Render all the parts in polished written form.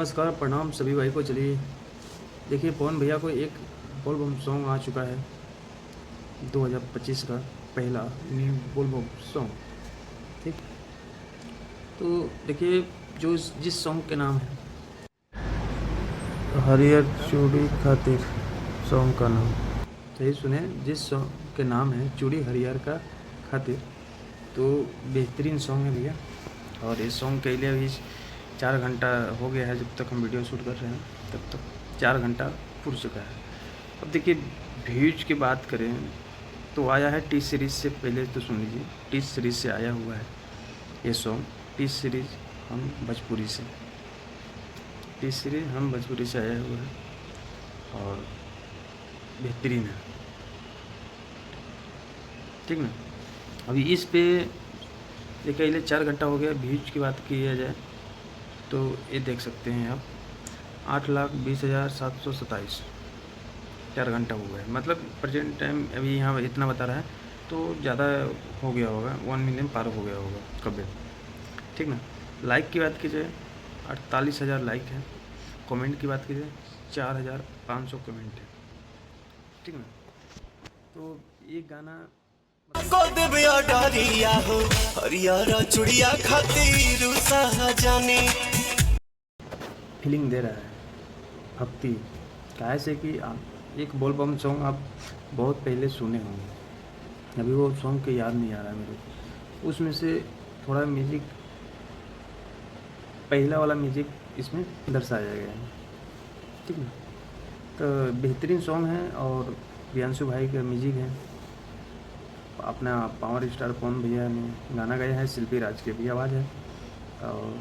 नमस्कार, प्रणाम सभी भाई को। चलिए देखिए, पवन भैया को एक बोलबम सॉन्ग आ चुका है 2025 का पहला न्यू बोलबम सॉन्ग। ठीक, तो देखिए जिस सॉन्ग के नाम है हरियर चूड़ी खातिर, सॉन्ग का नाम सही सुने, जिस सॉन्ग के नाम है चूड़ी हरियर का खातिर, तो बेहतरीन सॉन्ग है भैया। और इस सॉन्ग के लिए अभी 4 घंटा हो गया है, जब तक हम वीडियो शूट कर रहे हैं तब तक 4 घंटा पूर चुका है। अब देखिए, व्यूज की बात करें तो आया है टी सीरीज़ से। पहले तो सुन लीजिए, टी सीरीज़ से आया हुआ है ये सॉन्ग। टी सीरीज़ हम भोजपुरी से, टी सीरीज़ हम भोजपुरी से आया हुआ है और बेहतरीन है। ठीक ना। अभी इस पे देखिए, पहले 4 घंटा हो गया। व्यूज की बात किया जाए तो ये देख सकते हैं आप, 8,20,727 4 घंटा हुआ है। मतलब प्रेजेंट टाइम अभी यहाँ इतना बता रहा है, तो ज़्यादा हो गया होगा, 1 मिलियन पार हो गया होगा कभी। ठीक ना। लाइक की बात की जाए 48,000 लाइक है। कमेंट की बात की जाए 4,500 कमेंट है। ठीक ना। तो ये गाना को देवया डारिया हो हरियारा चुड़िया खातिर जाने फीलिंग दे रहा है, भक्ति। काहे से कि आप एक बोलबम सॉन्ग आप बहुत पहले सुने होंगे, अभी वो सॉन्ग के याद नहीं आ रहा है मेरे को। उसमें से थोड़ा म्यूजिक, पहला वाला म्यूजिक इसमें दर्शाया गया है। ठीक ना। तो बेहतरीन सॉन्ग है और प्रियांशु भाई का म्यूजिक है। अपना पावर स्टार पवन भैया ने गाना गाया है, शिल्पी राज की भी आवाज़ है। और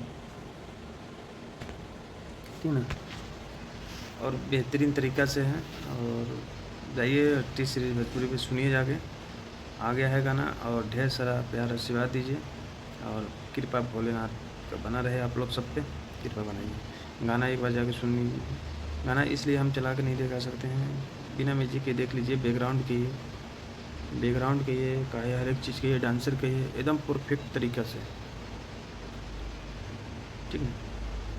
ठीक ना, और बेहतरीन तरीक़ा से है। और जाइए टी सीरीज़ भोजपुरी पे सुनिए जाके, आ गया है गाना। और ढेर सारा प्यार आशीर्वाद दीजिए और कृपा भोलेनाथ का बना रहे आप लोग सब पे, कृपा बनाइए। गाना एक बार जाके सुन लीजिए। गाना इसलिए हम चला के नहीं दिखा सकते हैं, बिना म्यूजिक के देख लीजिए। बैकग्राउंड के ये का है, हर एक चीज़ के ये डांसर के ये एकदम परफेक्ट तरीक़ा से। ठीक है।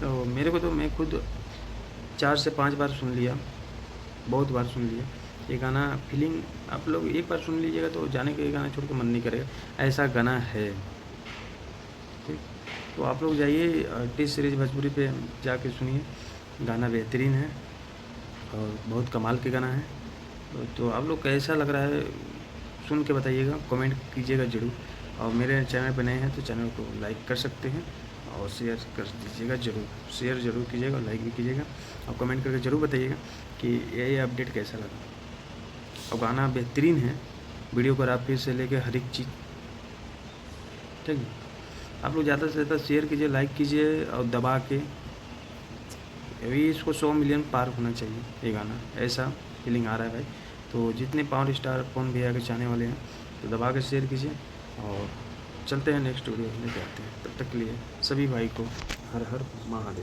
तो मेरे को तो मैं खुद 4 से 5 बार सुन लिया, बहुत बार सुन लिया ये गाना। फीलिंग आप लोग एक बार सुन लीजिएगा तो जाने के ये गाना छोड़ के मन नहीं करेगा, ऐसा गाना है। ठीक, तो आप लोग जाइए टी सीरीज़ भोजपुरी पे जाके सुनिए, गाना बेहतरीन है और बहुत कमाल के गाना है। तो आप लोग कैसा लग रहा है सुन के बताइएगा, कमेंट कीजिएगा ज़रूर। और मेरे चैनल पर नए हैं तो चैनल को लाइक कर सकते हैं और शेयर कर दीजिएगा ज़रूर। शेयर ज़रूर कीजिएगा, लाइक भी कीजिएगा और कमेंट करके ज़रूर बताइएगा कि ये अपडेट कैसा लगा। और गाना बेहतरीन है, वीडियोग्राफी से लेके हर एक चीज़। ठीक है। आप लोग ज़्यादा से ज़्यादा शेयर कीजिए, लाइक कीजिए और दबा के। अभी इसको 100 मिलियन पार होना चाहिए ये गाना, ऐसा फीलिंग आ रहा है भाई। तो जितने पावर स्टार पवन भैया के चाहने वाले हैं तो दबा के शेयर कीजिए और चलते हैं नेक्स्ट वीडियो लेके आते हैं। तब तक के लिए सभी भाई को हर हर महादेव।